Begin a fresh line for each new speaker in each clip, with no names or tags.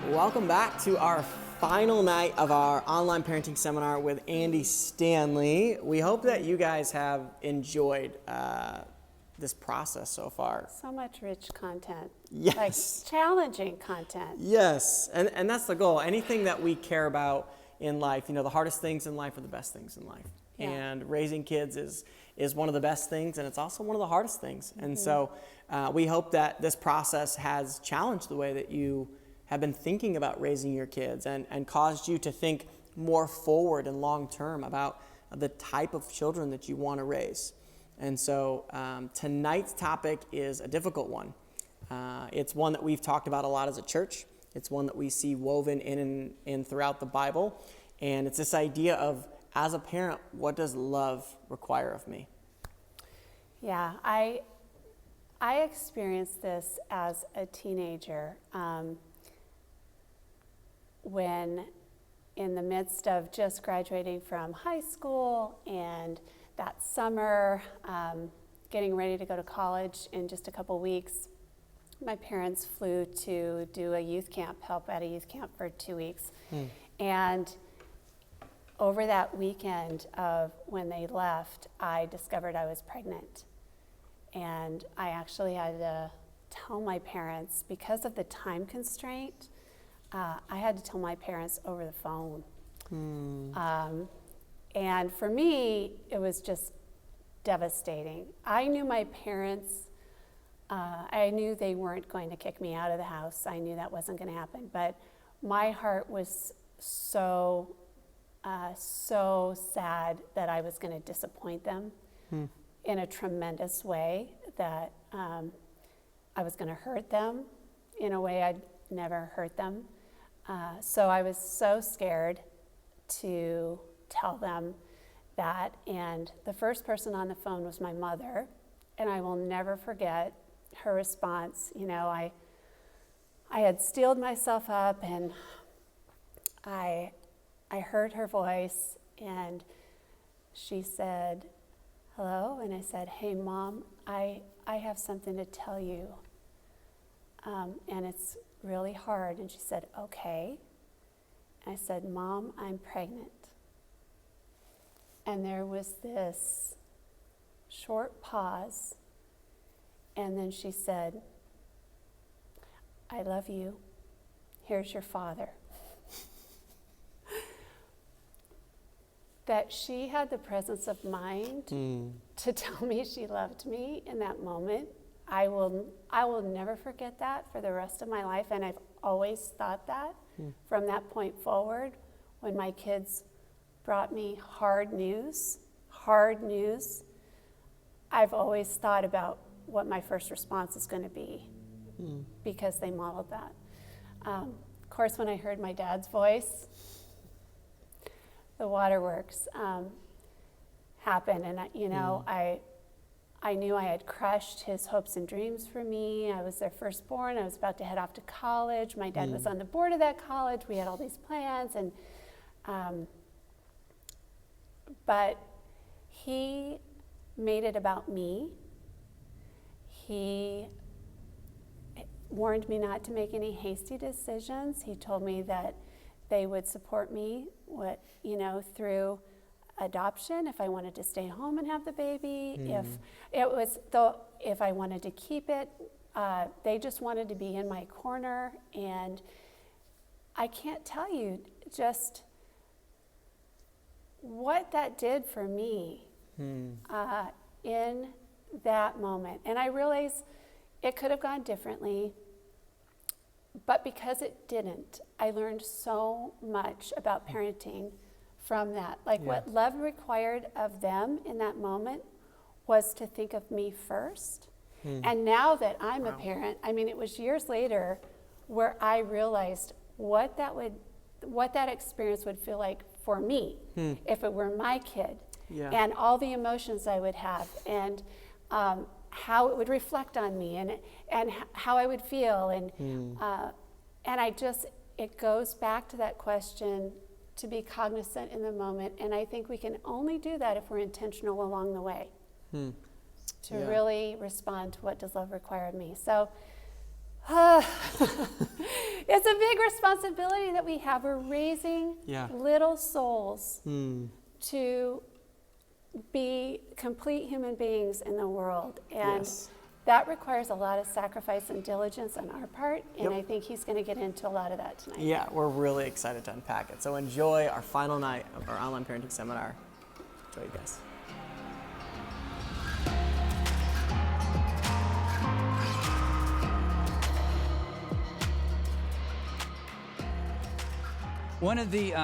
Welcome back to our final night of our online parenting seminar with Andy Stanley. We hope that you guys have enjoyed this process so far.
So much rich content.
Yes.
Like challenging content.
Yes, and that's the goal. Anything that we care about in life, the hardest things in life are the best things in life. Yeah. And raising kids is one of the best things, and it's also one of the hardest things. And so we hope that this process has challenged the way that you have been thinking about raising your kids and caused you to think more forward and long term about the type of children that you want to raise. And so tonight's topic is a difficult one. It's one that we've talked about a lot as a church. It's one that we see woven in throughout the Bible. And it's this idea of, as a parent, what does love require of me?
Yeah, I experienced this as a teenager. When in the midst of just graduating from high school and that summer, getting ready to go to college in just a couple weeks, my parents flew to do a youth camp, help at a youth camp for 2 weeks. And over that weekend of when they left, I discovered I was pregnant. And I actually had to tell my parents, because of the time constraint, I had to tell my parents over the phone. And for me, it was just devastating. I knew my parents, I knew they weren't going to kick me out of the house. I knew that wasn't going to happen. But my heart was so sad that I was going to disappoint them in a tremendous way, that I was going to hurt them in a way I'd never hurt them. So I was so scared to tell them that. And the first person on the phone was my mother. And I will never forget her response. I had steeled myself up, and I heard her voice, and she said, "Hello?" And I said, "Hey, Mom, I have something to tell you. And it's really hard." And she said, "Okay." I said, "Mom, I'm pregnant." And there was this short pause, and then she said, "I love you. Here's your father." That she had the presence of mind to tell me she loved me in that moment. I will never forget that for the rest of my life, and I've always thought that from that point forward. When my kids brought me hard news, I've always thought about what my first response is going to be, because they modeled that. Of course, when I heard my dad's voice, the waterworks happened, and I knew I had crushed his hopes and dreams for me. I was their firstborn. I was about to head off to college. My dad was on the board of that college. We had all these plans, and but he made it about me. He warned me not to make any hasty decisions. He told me that they would support me, through adoption, if I wanted to stay home and have the baby, if I wanted to keep it, they just wanted to be in my corner. And I can't tell you just what that did for me in that moment. And I realize it could have gone differently, but because it didn't, I learned so much about parenting from that. What love required of them in that moment was to think of me first. And now that I'm a parent, it was years later where I realized what that experience would feel like for me if it were my kid, and all the emotions I would have, and how it would reflect on me, and how I would feel, and it goes back to that question, to be cognizant in the moment. And I think we can only do that if we're intentional along the way. to
Yeah.
really respond to what does love require of me. So it's a big responsibility that we have. We're raising
Yeah.
little souls to be complete human beings in the world. And
Yes.
that requires a lot of sacrifice and diligence on our part. And
Yep.
I think he's going to get into a lot of that tonight.
Yeah, we're really excited to unpack it. So enjoy our final night of our online parenting seminar. Enjoy, you guys.
One of the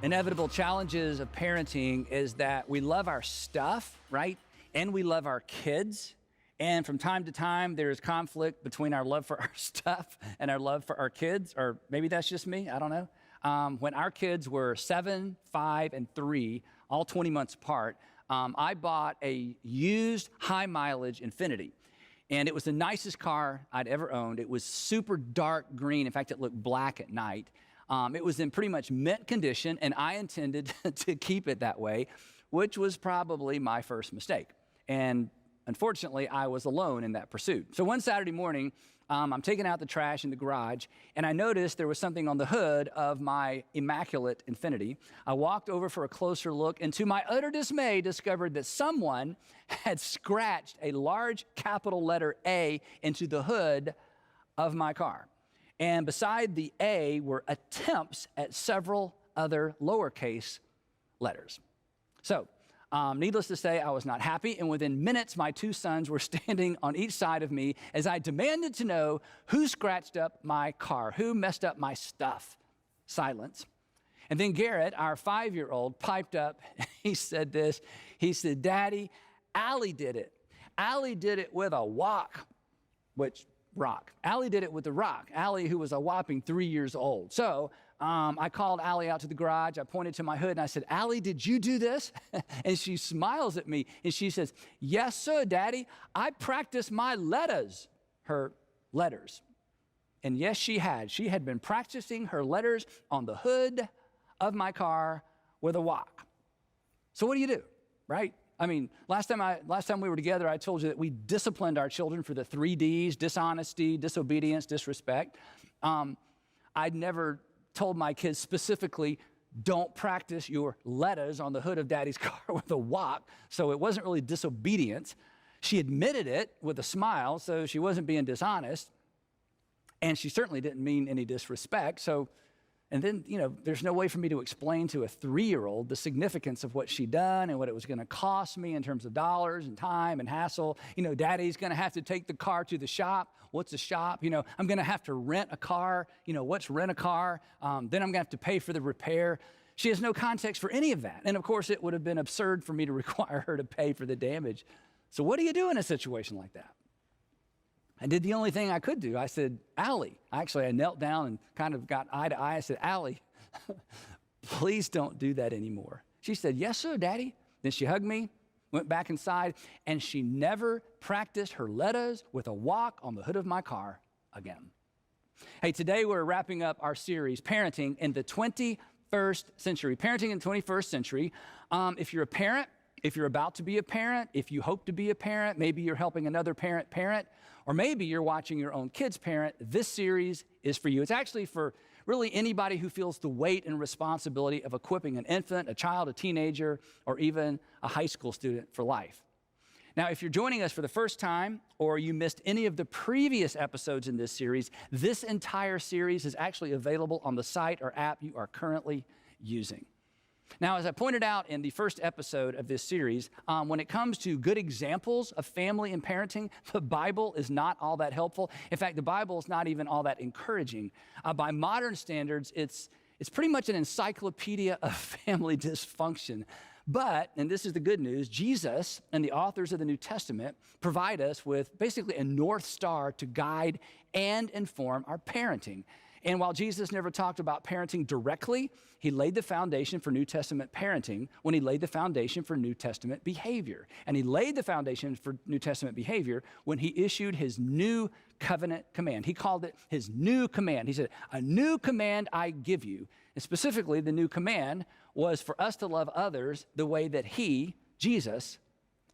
inevitable challenges of parenting is that we love our stuff, right? And we love our kids. And from time to time, there's conflict between our love for our stuff and our love for our kids, or maybe that's just me, I don't know. When our kids were 7, 5, and 3, all 20 months apart, I bought a used high mileage Infiniti. And it was the nicest car I'd ever owned. It was super dark green. In fact, it looked black at night. It was in pretty much mint condition, and I intended to keep it that way, which was probably my first mistake. And unfortunately, I was alone in that pursuit. So one Saturday morning, I'm taking out the trash in the garage, and I noticed there was something on the hood of my immaculate Infiniti. I walked over for a closer look, and to my utter dismay, discovered that someone had scratched a large capital letter A into the hood of my car. And beside the A were attempts at several other lowercase letters. So, needless to say, I was not happy, and within minutes, my 2 sons were standing on each side of me as I demanded to know who scratched up my car, who messed up my stuff. Silence. And then Garrett, our 5-year-old, piped up. He said this. He said, "Daddy, Allie did it. Allie did it with a wok," which rock. Allie did it with the rock. Allie, who was a whopping 3 years old. So I called Allie out to the garage. I pointed to my hood and I said, "Allie, did you do this?" And she smiles at me and she says, "Yes, sir, Daddy. I practiced my letters," her letters. And yes, she had. She had been practicing her letters on the hood of my car with a wok. So what do you do, right? I mean, last time we were together, I told you that we disciplined our children for the 3 Ds: dishonesty, disobedience, disrespect. I'd never told my kids specifically, don't practice your letters on the hood of Daddy's car with a wok, so it wasn't really disobedience. She admitted it with a smile, so she wasn't being dishonest, and she certainly didn't mean any disrespect. So, and then, there's no way for me to explain to a 3-year-old the significance of what she'd done and what it was going to cost me in terms of dollars and time and hassle. Daddy's going to have to take the car to the shop. What's a shop? I'm going to have to rent a car. What's rent a car? Then I'm going to have to pay for the repair. She has no context for any of that. And of course, it would have been absurd for me to require her to pay for the damage. So what do you do in a situation like that? I did the only thing I could do. I said, "Allie." Actually, I knelt down and kind of got eye to eye. I said, "Allie, please don't do that anymore." She said, "Yes, sir, Daddy." Then she hugged me, went back inside, and she never practiced her letters with a wok on the hood of my car again. Hey, today we're wrapping up our series, Parenting in the 21st Century. Parenting in the 21st Century. If you're a parent, if you're about to be a parent, if you hope to be a parent, maybe you're helping another parent parent, or maybe you're watching your own kids parent, this series is for you. It's actually for really anybody who feels the weight and responsibility of equipping an infant, a child, a teenager, or even a high school student for life. Now, if you're joining us for the first time, or you missed any of the previous episodes in this series, this entire series is actually available on the site or app you are currently using. Now, as I pointed out in the first episode of this series, when it comes to good examples of family and parenting, the Bible is not all that helpful. In fact, the Bible is not even all that encouraging. By modern standards, it's pretty much an encyclopedia of family dysfunction. But, and this is the good news, Jesus and the authors of the New Testament provide us with basically a North Star to guide and inform our parenting. And while Jesus never talked about parenting directly, he laid the foundation for New Testament parenting when he laid the foundation for New Testament behavior. And he laid the foundation for New Testament behavior when he issued his new covenant command. He called it his new command. He said, "A new command I give you." And specifically, the new command was for us to love others the way that he, Jesus,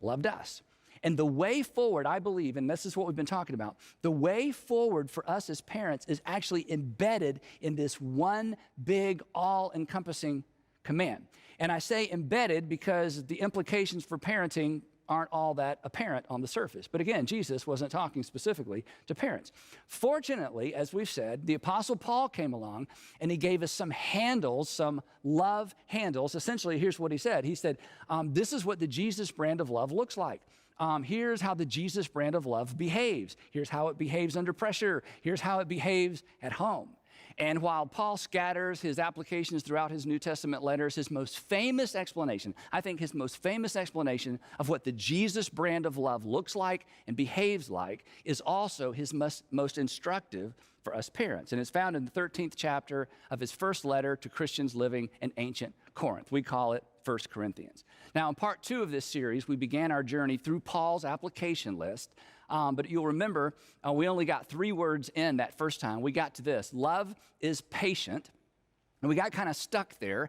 loved us. And the way forward, I believe, and this is what we've been talking about, the way forward for us as parents is actually embedded in this one big, all-encompassing command. And I say embedded because the implications for parenting aren't all that apparent on the surface. But again, Jesus wasn't talking specifically to parents. Fortunately, as we've said, the Apostle Paul came along and he gave us some handles, some love handles. Essentially, here's what he said. He said, this is what the Jesus brand of love looks like. Here's how the Jesus brand of love behaves. Here's how it behaves under pressure. Here's how it behaves at home. And while Paul scatters his applications throughout his New Testament letters, his most famous explanation, I think his most famous explanation of what the Jesus brand of love looks like and behaves like is also his most instructive for us parents. And it's found in the 13th chapter of his first letter to Christians living in ancient Corinth. We call it 1 Corinthians. Now, in part 2 of this series, we began our journey through Paul's application list. But you'll remember, we only got 3 words in that first time. We got to this: love is patient. And we got kind of stuck there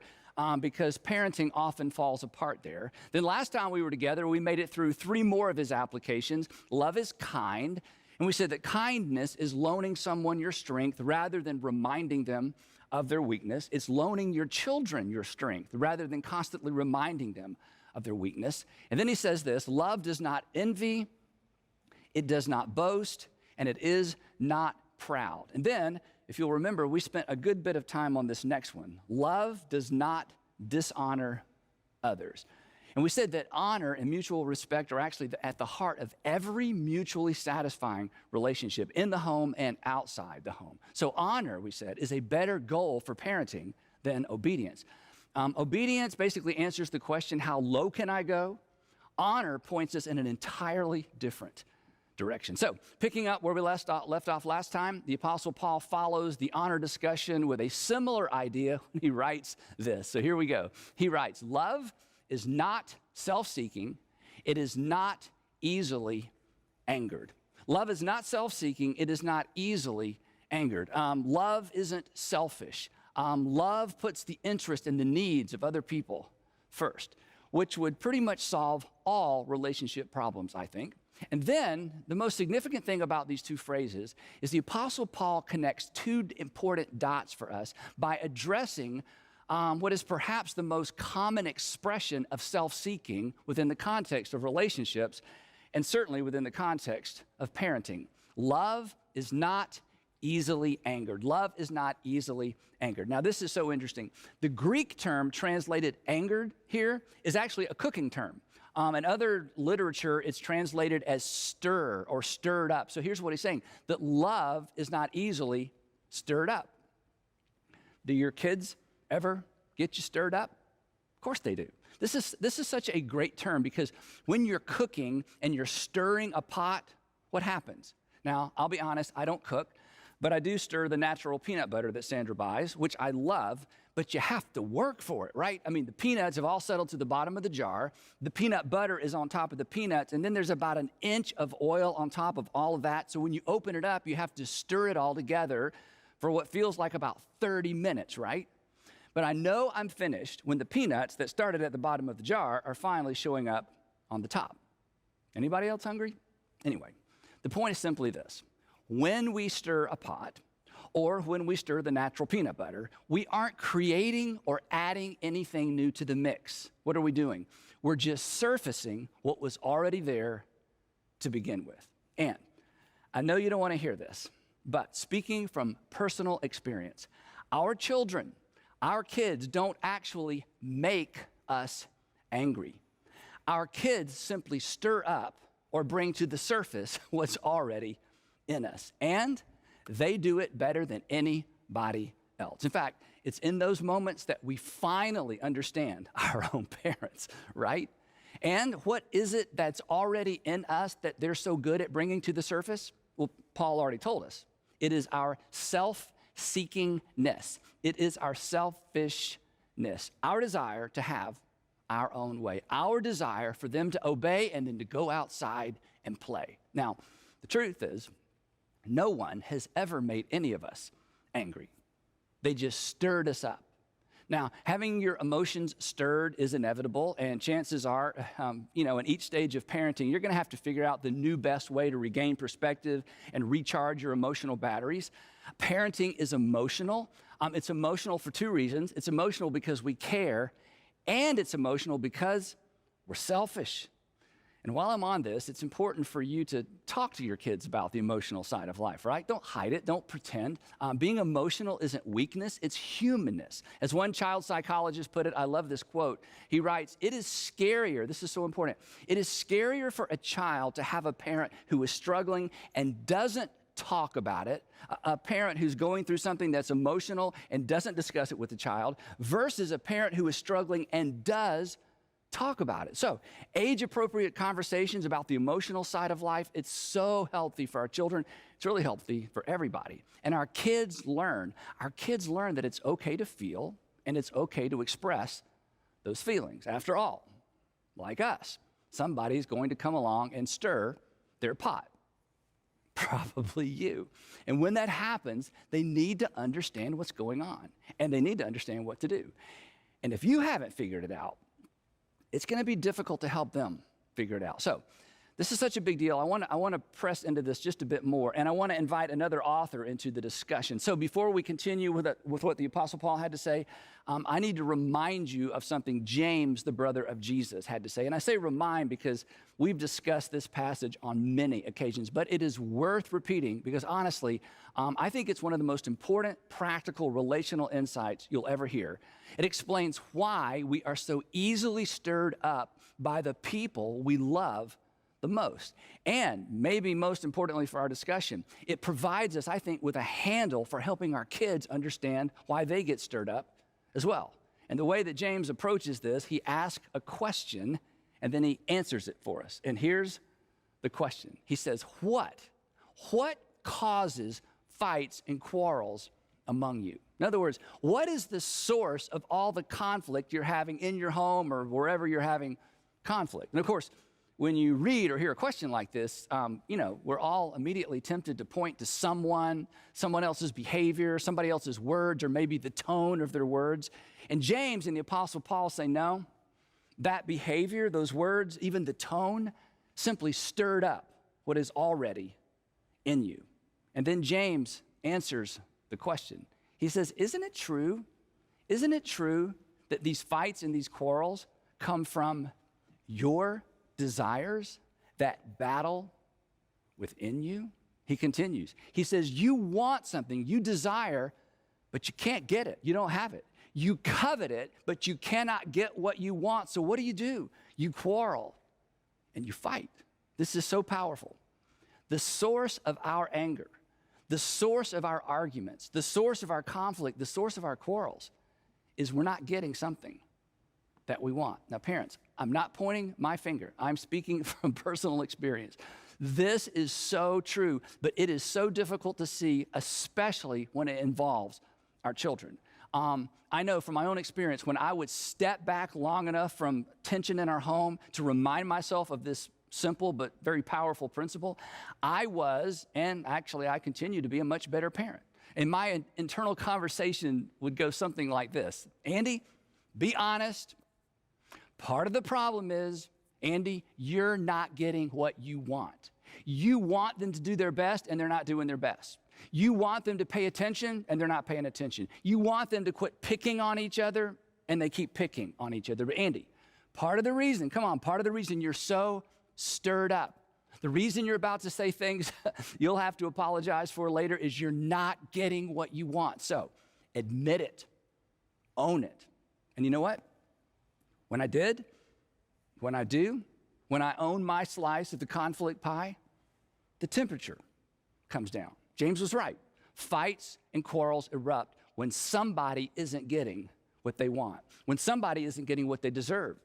because parenting often falls apart there. Then last time we were together, we made it through 3 more of his applications. Love is kind. And we said that kindness is loaning someone your strength rather than reminding them of their weakness. It's loaning your children your strength rather than constantly reminding them of their weakness. And then he says this: love does not envy, it does not boast, and it is not proud. And then, if you'll remember, we spent a good bit of time on this next one. Love does not dishonor others. And we said that honor and mutual respect are actually at the heart of every mutually satisfying relationship in the home and outside the home. So honor, we said, is a better goal for parenting than obedience. Obedience basically answers the question, how low can I go? Honor points us in an entirely different direction. So, picking up where we left off last time, the Apostle Paul follows the honor discussion with a similar idea when he writes this. So here we go. He writes, love is not self-seeking. It is not easily angered. Love is not self-seeking. It is not easily angered. Love isn't selfish. Love puts the interest and the needs of other people first, which would pretty much solve all relationship problems, I think. And then the most significant thing about these 2 phrases is the Apostle Paul connects 2 important dots for us by addressing what is perhaps the most common expression of self-seeking within the context of relationships, and certainly within the context of parenting. Love is not easily angered. Love is not easily angered. Now, this is so interesting. The Greek term translated angered here is actually a cooking term. In other literature, it's translated as stir or stirred up. So here's what he's saying, that love is not easily stirred up. Do your kids ever get you stirred up? Of course they do. This is such a great term because when you're cooking and you're stirring a pot, what happens? Now, I'll be honest, I don't cook, but I do stir the natural peanut butter that Sandra buys, which I love, but you have to work for it, right? I mean, the peanuts have all settled to the bottom of the jar. The peanut butter is on top of the peanuts, and then there's about an inch of oil on top of all of that. So when you open it up, you have to stir it all together for what feels like about 30 minutes, right? But I know I'm finished when the peanuts that started at the bottom of the jar are finally showing up on the top. Anybody else hungry? Anyway, the point is simply this. When we stir a pot, or when we stir the natural peanut butter, we aren't creating or adding anything new to the mix. What are we doing? We're just surfacing what was already there to begin with. And I know you don't want to hear this, but speaking from personal experience, our children, our kids don't actually make us angry. Our kids simply stir up or bring to the surface what's already in us. And they do it better than anybody else. In fact, it's in those moments that we finally understand our own parents, right? And what is it that's already in us that they're so good at bringing to the surface? Well, Paul already told us. It is our self-seekingness. It is our selfishness, our desire to have our own way, our desire for them to obey and then to go outside and play. Now, the truth is, no one has ever made any of us angry. They just stirred us up. Now, having your emotions stirred is inevitable, and chances are, in each stage of parenting, you're going to have to figure out the new best way to regain perspective and recharge your emotional batteries. Parenting is emotional. It's emotional for two reasons. It's emotional because we care, and it's emotional because we're selfish. And while I'm on this, it's important for you to talk to your kids about the emotional side of life, right? Don't hide it. Don't pretend. Being emotional isn't weakness. It's humanness. As one child psychologist put it, I love this quote. He writes, "It is scarier," this is so important, "it is scarier for a child to have a parent who is struggling and doesn't talk about it, a parent who's going through something that's emotional and doesn't discuss it with the child, versus a parent who is struggling and does talk about it." So, age-appropriate conversations about the emotional side of life, it's so healthy for our children. It's really healthy for everybody. And our kids learn that it's okay to feel and it's okay to express those feelings. After all, like us, somebody's going to come along and stir their pot. Probably you. And when that happens, they need to understand what's going on, and they need to understand what to do. And if you haven't figured it out, it's going to be difficult to help them figure it out. So this is such a big deal. I want to press into this just a bit more, and I want to invite another author into the discussion. So before we continue with what the Apostle Paul had to say, I need to remind you of something James, the brother of Jesus, had to say. And I say remind because we've discussed this passage on many occasions, but it is worth repeating because honestly, I think it's one of the most important, practical, relational insights you'll ever hear. It explains why we are so easily stirred up by the people we love the most. And maybe most importantly for our discussion, it provides us, I think, with a handle for helping our kids understand why they get stirred up as well. And the way that James approaches this, he asks a question and then he answers it for us. And here's the question. He says, what causes fights and quarrels among you? In other words, what is the source of all the conflict you're having in your home or wherever you're having conflict? And of course, when you read or hear a question like this, we're all immediately tempted to point to someone else's behavior, somebody else's words, or maybe the tone of their words. And James and the Apostle Paul say, no, that behavior, those words, even the tone, simply stirred up what is already in you. And then James answers the question. He says, isn't it true that these fights and these quarrels come from your desires that battle within you? He continues. He says, you want something, you desire, but you can't get it. You don't have it. You covet it, but you cannot get what you want. So what do? You quarrel and you fight. This is so powerful. The source of our anger, the source of our arguments, the source of our conflict, the source of our quarrels is we're not getting something that we want. Now, parents, I'm not pointing my finger. I'm speaking from personal experience. This is so true, but it is so difficult to see, especially when it involves our children. I know from my own experience, when I would step back long enough from tension in our home to remind myself of this simple but very powerful principle, I was, and actually I continue to be, a much better parent. And my internal conversation would go something like this. Andy, be honest. Part of the problem is, Andy, you're not getting what you want. You want them to do their best, and they're not doing their best. You want them to pay attention, and they're not paying attention. You want them to quit picking on each other, and they keep picking on each other. But Andy, part of the reason you're so stirred up, the reason you're about to say things you'll have to apologize for later is you're not getting what you want. So admit it, own it. And you know what? When I own my slice of the conflict pie, the temperature comes down. James was right. Fights and quarrels erupt when somebody isn't getting what they want, when somebody isn't getting what they deserve,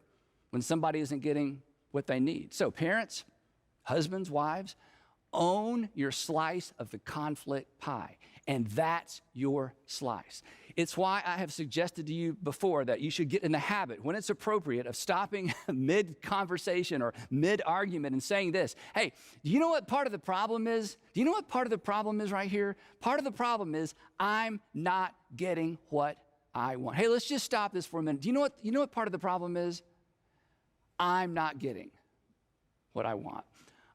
when somebody isn't getting what they need. So parents, husbands, wives, own your slice of the conflict pie, and that's your slice. It's why I have suggested to you before that you should get in the habit, when it's appropriate, of stopping mid-conversation or mid-argument and saying this, hey, do you know what part of the problem is? Do you know what part of the problem is right here? Part of the problem is I'm not getting what I want. Hey, let's just stop this for a minute. Do you know what part of the problem is? I'm not getting what I want.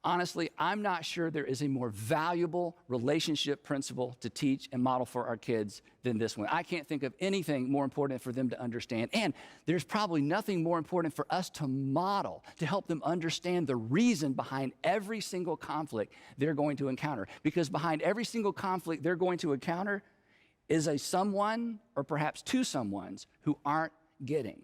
Honestly, I'm not sure there is a more valuable relationship principle to teach and model for our kids than this one. I can't think of anything more important for them to understand. And there's probably nothing more important for us to model to help them understand the reason behind every single conflict they're going to encounter. Because behind every single conflict they're going to encounter is a someone or perhaps two someones who aren't getting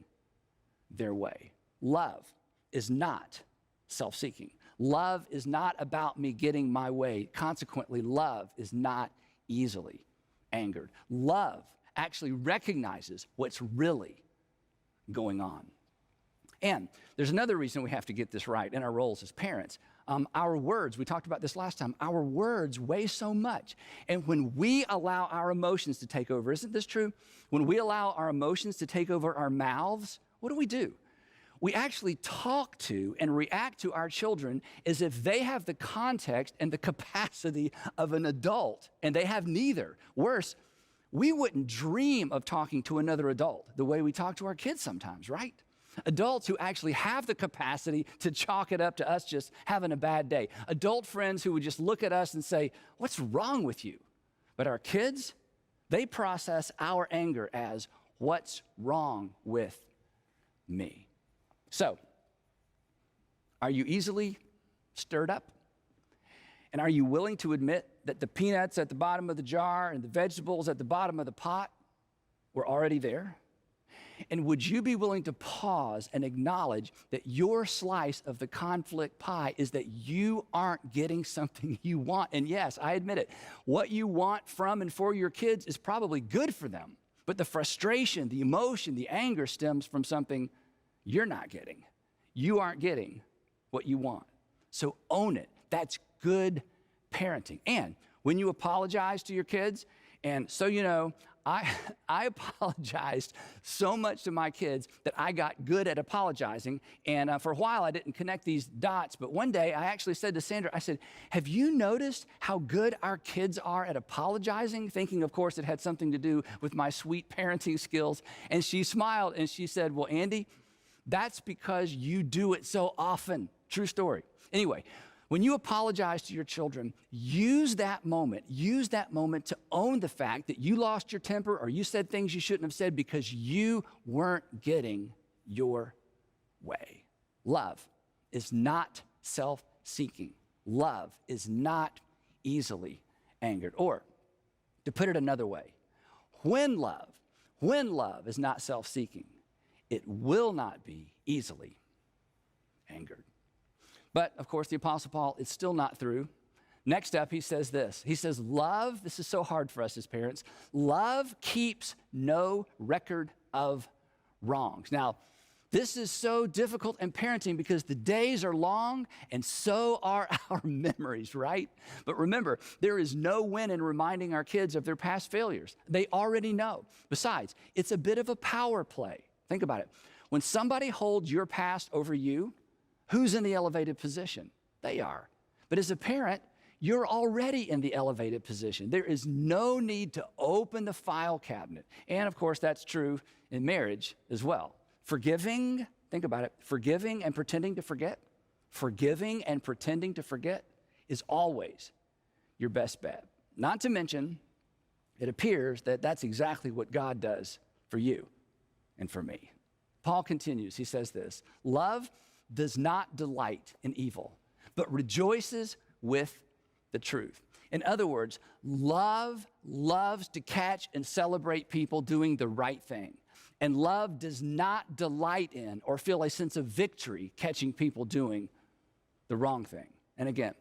their way. Love is not self-seeking. Love is not about me getting my way. Consequently, love is not easily angered. Love actually recognizes what's really going on. And there's another reason we have to get this right in our roles as parents. Our words, we talked about this last time, our words weigh so much. And when we allow our emotions to take over, isn't this true? When we allow our emotions to take over our mouths, what do? We actually talk to and react to our children as if they have the context and the capacity of an adult, and they have neither. Worse, we wouldn't dream of talking to another adult the way we talk to our kids sometimes, right? Adults who actually have the capacity to chalk it up to us just having a bad day. Adult friends who would just look at us and say, "What's wrong with you?" But our kids, they process our anger as, "What's wrong with me?" So, are you easily stirred up? And are you willing to admit that the peanuts at the bottom of the jar and the vegetables at the bottom of the pot were already there? And would you be willing to pause and acknowledge that your slice of the conflict pie is that you aren't getting something you want? And yes, I admit it, what you want from and for your kids is probably good for them. But the frustration, the emotion, the anger stems from something you're not getting. You aren't getting what you want. So own it. That's good parenting. And when you apologize to your kids, and so you know, I apologized so much to my kids that I got good at apologizing. And for a while, I didn't connect these dots. But one day, I actually said to Sandra, I said, "Have you noticed how good our kids are at apologizing?" Thinking, of course, it had something to do with my sweet parenting skills. And she smiled and she said, "Well, Andy, that's because you do it so often." True story. Anyway, when you apologize to your children, use that moment to own the fact that you lost your temper or you said things you shouldn't have said because you weren't getting your way. Love is not self-seeking. Love is not easily angered. Or, to put it another way, when love is not self-seeking, it will not be easily angered. But, of course, the Apostle Paul is still not through. Next up, he says this. He says, love, this is so hard for us as parents, love keeps no record of wrongs. Now, this is so difficult in parenting because the days are long and so are our memories, right? But remember, there is no win in reminding our kids of their past failures. They already know. Besides, it's a bit of a power play. Think about it. When somebody holds your past over you, who's in the elevated position? They are. But as a parent, you're already in the elevated position. There is no need to open the file cabinet. And of course, that's true in marriage as well. Forgiving, think about it, forgiving and pretending to forget is always your best bet. Not to mention, it appears that that's exactly what God does for you and for me. Paul continues, he says this, love does not delight in evil, but rejoices with the truth. In other words, love loves to catch and celebrate people doing the right thing. And love does not delight in or feel a sense of victory catching people doing the wrong thing. And again,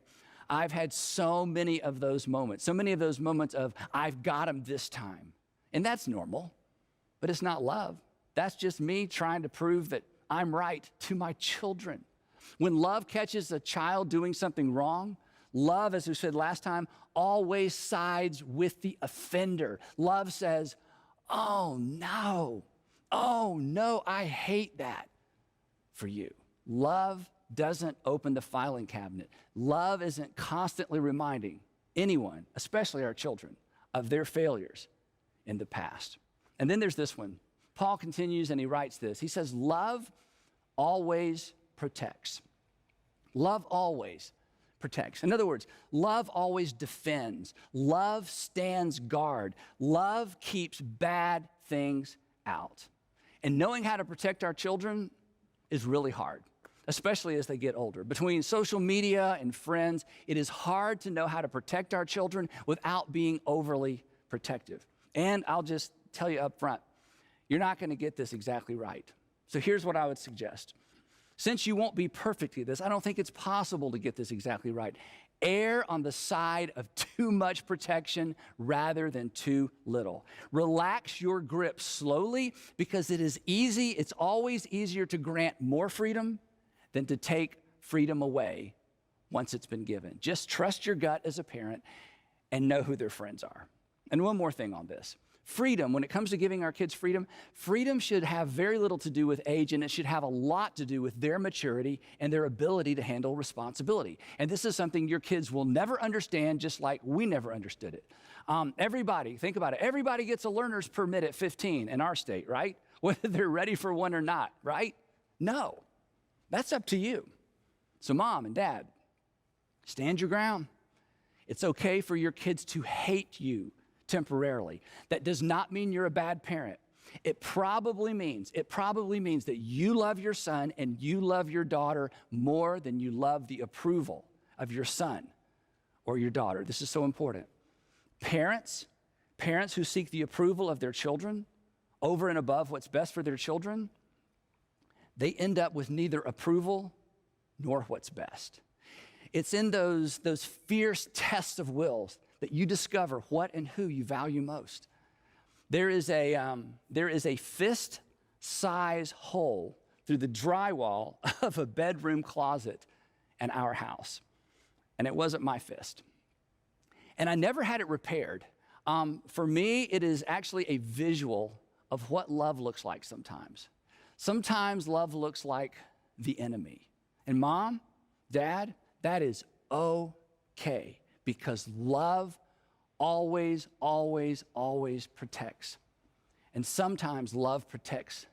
I've had so many of those moments of, I've got them this time. And that's normal, but it's not love. That's just me trying to prove that I'm right to my children. When love catches a child doing something wrong, love, as we said last time, always sides with the offender. Love says, oh no, I hate that for you. Love doesn't open the filing cabinet. Love isn't constantly reminding anyone, especially our children, of their failures in the past. And then there's this one. Paul continues and he writes this. He says, love always protects. Love always protects. In other words, love always defends. Love stands guard. Love keeps bad things out. And knowing how to protect our children is really hard, especially as they get older. Between social media and friends, it is hard to know how to protect our children without being overly protective. And I'll just tell you up front, you're not going to get this exactly right. So here's what I would suggest. Since you won't be perfect at this, I don't think it's possible to get this exactly right. Err on the side of too much protection rather than too little. Relax your grip slowly because it's always easier to grant more freedom than to take freedom away once it's been given. Just trust your gut as a parent and know who their friends are. And one more thing on this. Freedom, when it comes to giving our kids freedom, freedom should have very little to do with age, and it should have a lot to do with their maturity and their ability to handle responsibility. And this is something your kids will never understand, just like we never understood it. Everybody, think about it, everybody gets a learner's permit at 15 in our state, right? Whether they're ready for one or not, right? No, that's up to you. So mom and dad, stand your ground. It's okay for your kids to hate you temporarily. That does not mean you're a bad parent. It probably means that you love your son and you love your daughter more than you love the approval of your son or your daughter. This is so important. Parents who seek the approval of their children over and above what's best for their children, they end up with neither approval nor what's best. It's in those fierce tests of wills that you discover what and who you value most. There is a fist-size hole through the drywall of a bedroom closet in our house, and it wasn't my fist. And I never had it repaired. For me, it is actually a visual of what love looks like sometimes. Sometimes love looks like the enemy. And mom, dad, that is okay. Because love always, always, always protects. And sometimes love protects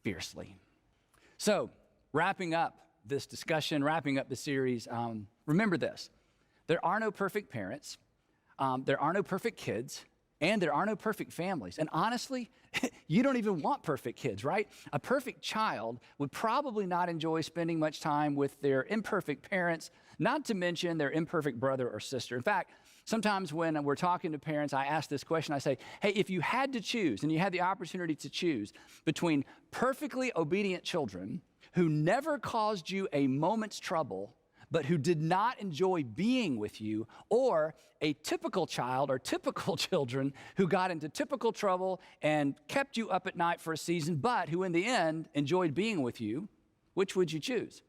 fiercely. So, wrapping up this discussion, wrapping up the series, remember this. There are no perfect parents, there are no perfect kids, and there are no perfect families. And honestly, you don't even want perfect kids, right? A perfect child would probably not enjoy spending much time with their imperfect parents, not to mention their imperfect brother or sister. In fact, sometimes when we're talking to parents, I ask this question. I say, hey, if you had to choose, and you had the opportunity to choose between perfectly obedient children who never caused you a moment's trouble, but who did not enjoy being with you, or a typical child or typical children who got into typical trouble and kept you up at night for a season, but who in the end enjoyed being with you, which would you choose?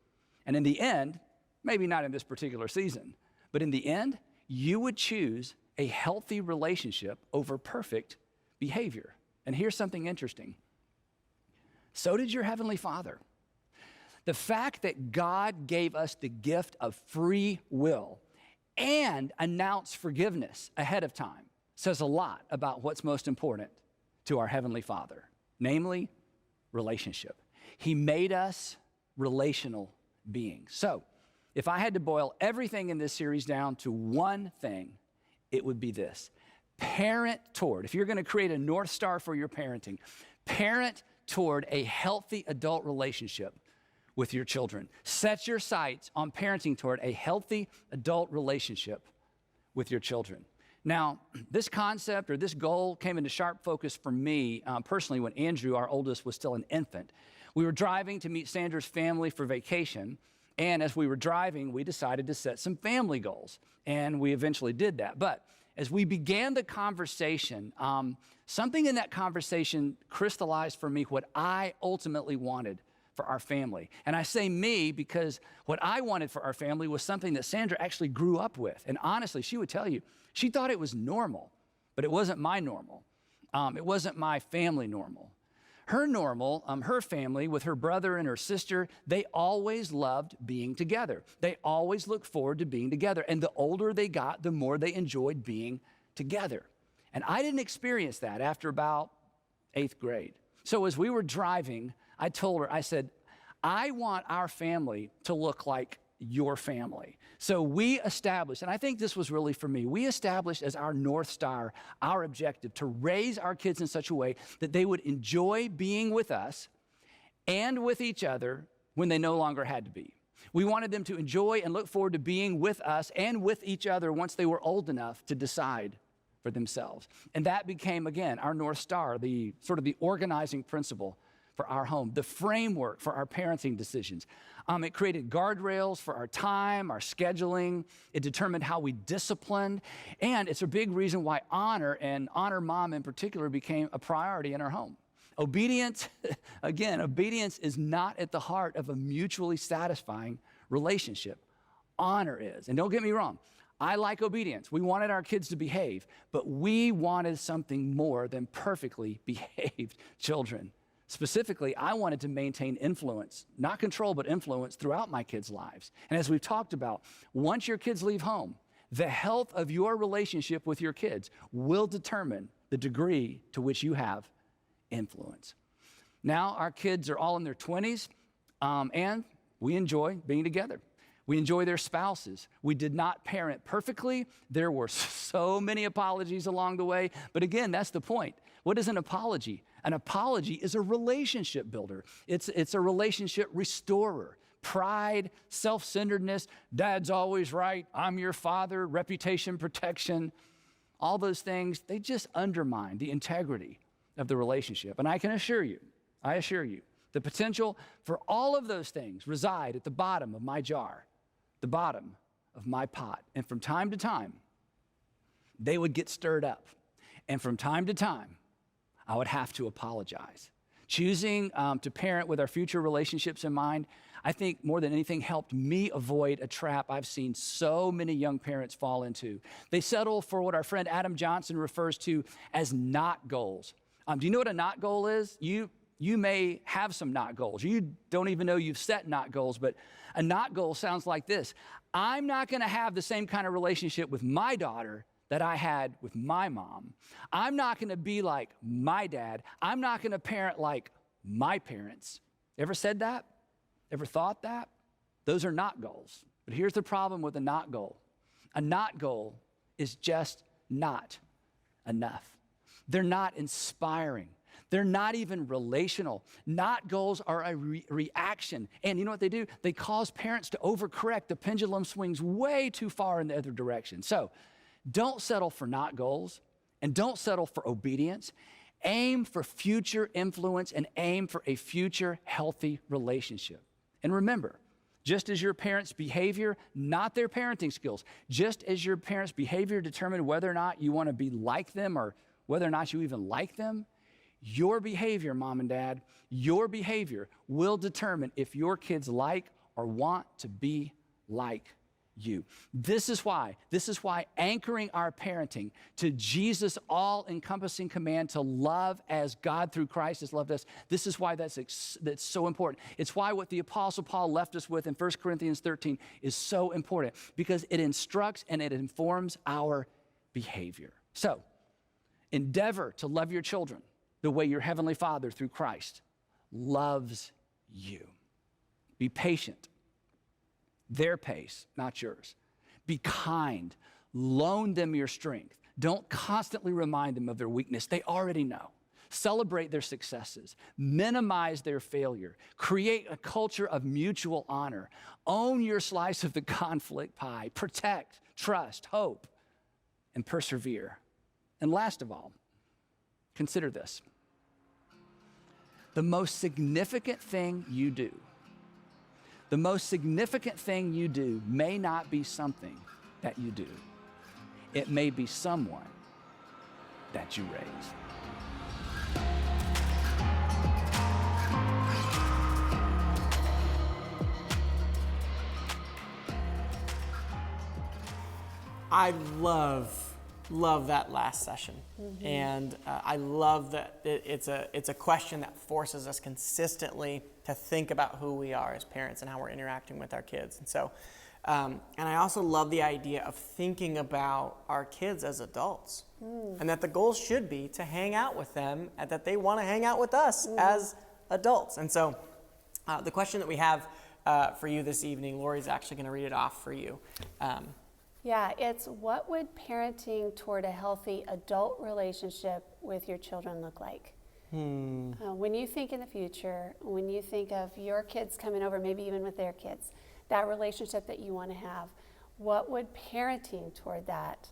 And in the end, maybe not in this particular season, but in the end, you would choose a healthy relationship over perfect behavior. And here's something interesting. So did your Heavenly Father. The fact that God gave us the gift of free will and announced forgiveness ahead of time says a lot about what's most important to our Heavenly Father, namely relationship. He made us relational beings. So, if I had to boil everything in this series down to one thing, it would be this. Parent toward, if you're going to create a North Star for your parenting, parent toward a healthy adult relationship with your children. Set your sights on parenting toward a healthy adult relationship with your children. Now, this concept or this goal came into sharp focus for me personally when Andrew, our oldest, was still an infant. We were driving to meet Sandra's family for vacation, and as we were driving, we decided to set some family goals, and we eventually did that. But as we began the conversation, something in that conversation crystallized for me what I ultimately wanted for our family. And I say me because what I wanted for our family was something that Sandra actually grew up with. And honestly, she would tell you, she thought it was normal, but it wasn't my normal. It wasn't my family normal. Her normal, her family with her brother and her sister, they always loved being together. They always looked forward to being together. And the older they got, the more they enjoyed being together. And I didn't experience that after about 8th grade. So as we were driving, I told her, I said, I want our family to look like your family. So we established, and I think this was really for me, we established as our North Star, our objective, to raise our kids in such a way that they would enjoy being with us and with each other when they no longer had to be. We wanted them to enjoy and look forward to being with us and with each other once they were old enough to decide for themselves. And that became, again, our North Star, the sort of the organizing principle for our home, the framework for our parenting decisions. It created guardrails for our time, our scheduling. It determined how we disciplined. And it's a big reason why honor, and honor mom in particular, became a priority in our home. Obedience, again, obedience is not at the heart of a mutually satisfying relationship. Honor is. And don't get me wrong, I like obedience. We wanted our kids to behave, but we wanted something more than perfectly behaved children. Specifically, I wanted to maintain influence, not control, but influence throughout my kids' lives. And as we've talked about, once your kids leave home, the health of your relationship with your kids will determine the degree to which you have influence. Now, our kids are all in their 20s, and we enjoy being together. We enjoy their spouses. We did not parent perfectly. There were so many apologies along the way. But again, that's the point. What is an apology? An apology is a relationship builder. It's a relationship restorer. Pride, self-centeredness, dad's always right, I'm your father, reputation protection, all those things, they just undermine the integrity of the relationship. And I assure you, the potential for all of those things reside at the bottom of my jar, the bottom of my pot. And from time to time, they would get stirred up. And from time to time, I would have to apologize. Choosing to parent with our future relationships in mind, I think more than anything helped me avoid a trap I've seen so many young parents fall into. They settle for what our friend Adam Johnson refers to as not goals. Do you know what a not goal is? You may have some not goals. You don't even know you've set not goals, but a not goal sounds like this. I'm not going to have the same kind of relationship with my daughter that I had with my mom. I'm not going to be like my dad. I'm not going to parent like my parents. Ever said that? Ever thought that? Those are not goals. But here's the problem with a not goal. A not goal is just not enough. They're not inspiring. They're not even relational. Not goals are a reaction. And you know what they do? They cause parents to overcorrect. The pendulum swings way too far in the other direction. So don't settle for not goals, and don't settle for obedience. Aim for future influence and aim for a future healthy relationship. And remember, just as your parents' behavior, not their parenting skills, just as your parents' behavior determined whether or not you want to be like them or whether or not you even like them, your behavior, mom and dad, your behavior will determine if your kids like or want to be like you. This is why anchoring our parenting to Jesus' all-encompassing command to love as God through Christ has loved us, this is why that's so important. It's why what the Apostle Paul left us with in 1 Corinthians 13 is so important, because it instructs and it informs our behavior. So, endeavor to love your children the way your Heavenly Father through Christ loves you. Be patient. Their pace, not yours. Be kind. Loan them your strength. Don't constantly remind them of their weakness. They already know. Celebrate their successes. Minimize their failure. Create a culture of mutual honor. Own your slice of the conflict pie. Protect, trust, hope, and persevere. And last of all, consider this. The most significant thing you do, the most significant thing you do may not be something that you do. It may be someone that you raise.
I love that last session. Mm-hmm. And I love that it's a question that forces us consistently to think about who we are as parents and how we're interacting with our kids. And so And I also love the idea of thinking about our kids as adults, and that the goal should be to hang out with them, and that they want to hang out with us as adults. And so the question that we have for you this evening, Lori's actually going to read it off for you.
Yeah, it's what would parenting toward a healthy adult relationship with your children look like? When you think in the future, when you think of your kids coming over, maybe even with their kids, that relationship that you want to have, what would parenting toward that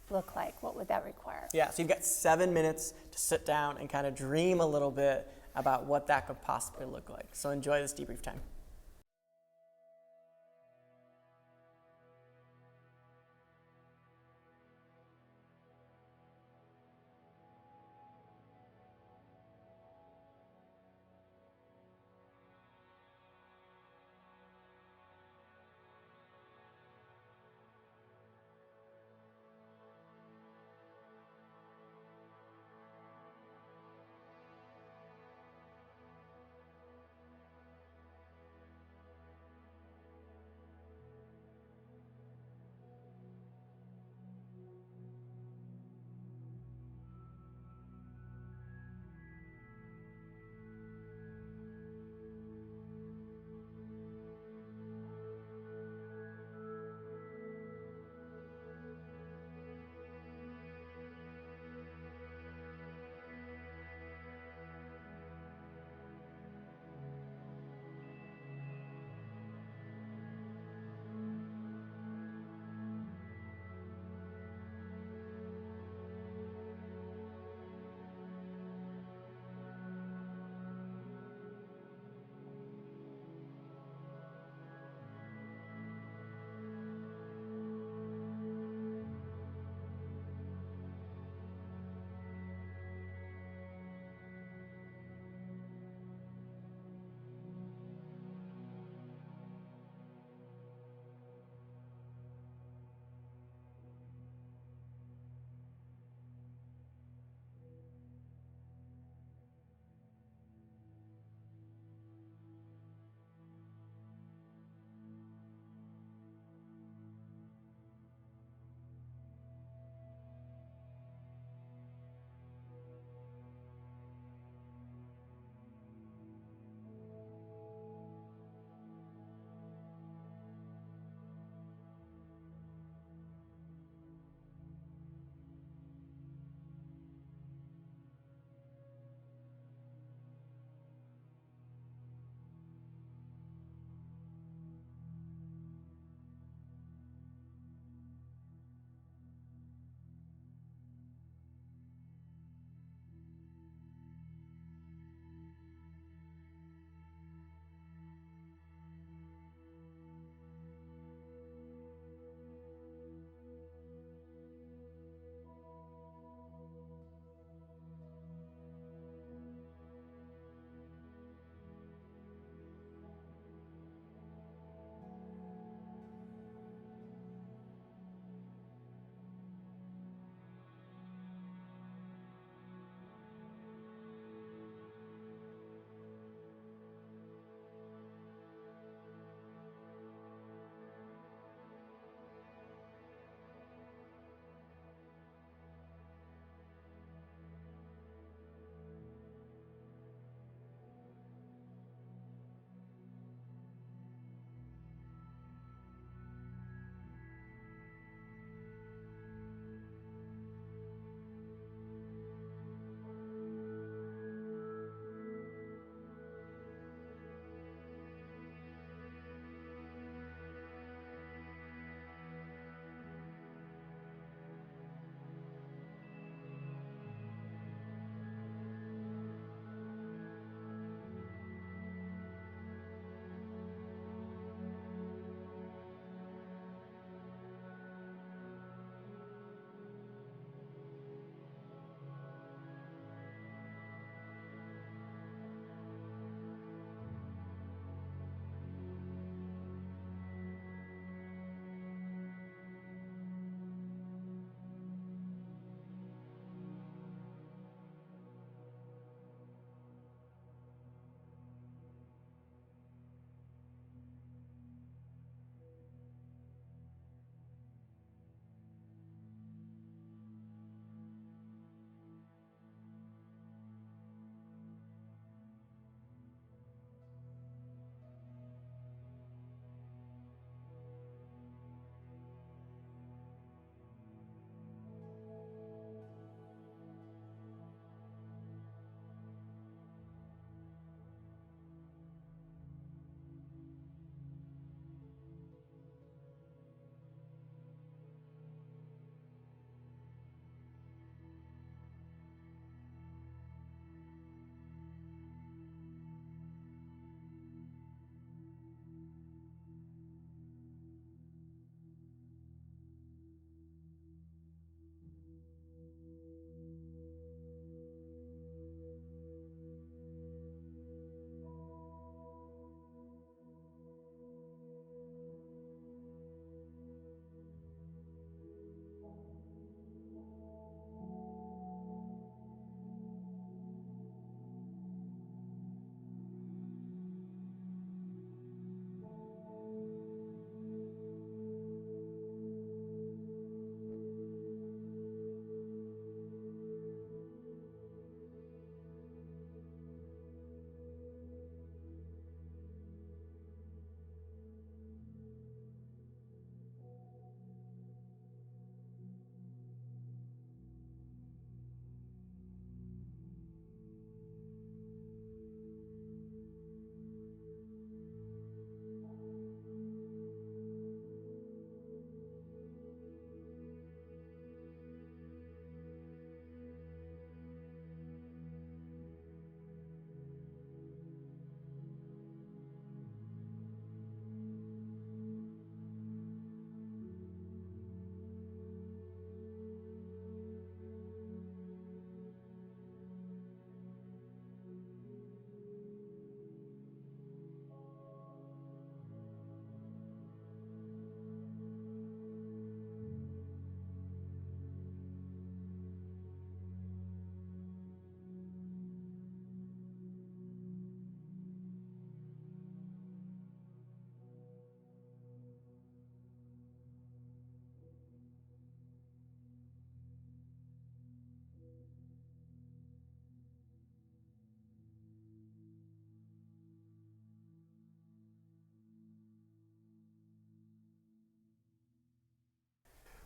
look like? What would that require?
Yeah, so you've got 7 minutes to sit down and kind of dream a little bit about what that could possibly look like. So enjoy this debrief time.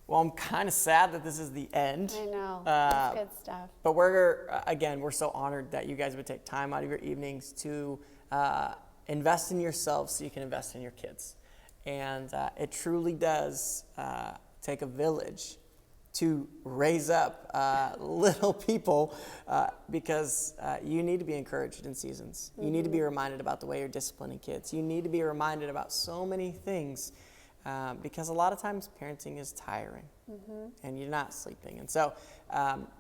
Well, I'm kind of sad that this is the end.
I know, that's good stuff.
But we're so honored that you guys would take time out of your evenings to invest in yourselves so you can invest in your kids. And it truly does take a village to raise up little people because you need to be encouraged in seasons. You need to be reminded about the way you're disciplining kids. You need to be reminded about so many things because a lot of times parenting is tiring and you're not sleeping. And so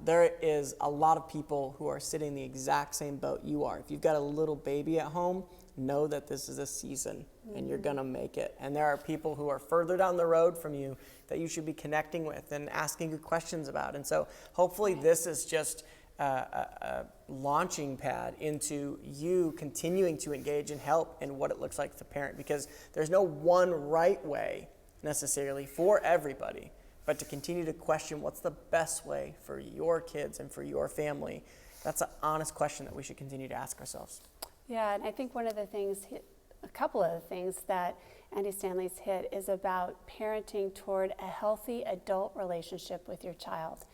there is a lot of people who are sitting in the exact same boat you are. If you've got a little baby at home, know that this is a season and you're going to make it. And there are people who are further down the road from you that you should be connecting with and asking good questions about. And so hopefully this is just a launching pad into you continuing to engage and help in what it looks like to parent, because there's no one right way necessarily for everybody, but to continue to question what's the best way for your kids and for your family. That's an honest question that we should continue to ask ourselves.
Yeah, and I think a couple of the things that Andy Stanley's hit is about parenting toward a healthy adult relationship with your child,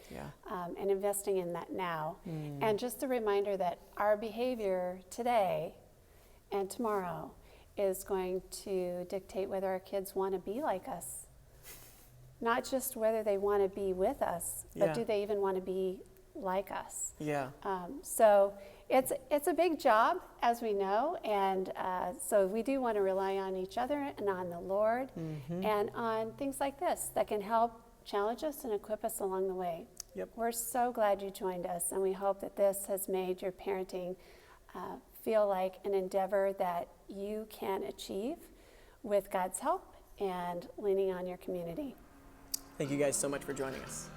and investing in that now. And just a reminder that our behavior today and tomorrow is going to dictate whether our kids want to be like us. Not just whether they want to be with us, but do they even want to be like us? So it's a big job, as we know, and so we do want to rely on each other and on the Lord and on things like this that can help challenge us and equip us along the way. We're so glad you joined us, and we hope that this has made your parenting feel like an endeavor that you can achieve with God's help and leaning on your community.
Thank you guys so much for joining us.